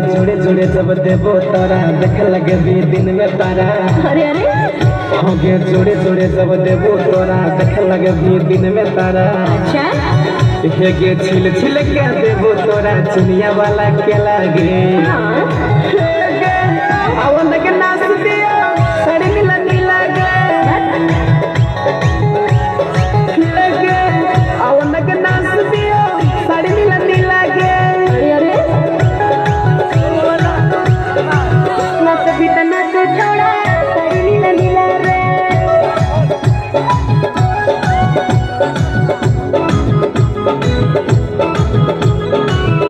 जोड़े जोड़े जब देवो तारा देख लगे भी दिन में तारा। अरे अरे होगे जोड़े जोड़े जब देवो तारा देख लगे भी दिन में तारा। अच्छा हेगे छिल छिल के देवो तोरा चुनिया वाला के लागे। अवन के नाच दियो साड़ी नीला नीला गे लगे अवन के नाच दियो साड़ी नीला नीला गे। अरे अरे नाच भी तो नाच छोड़ा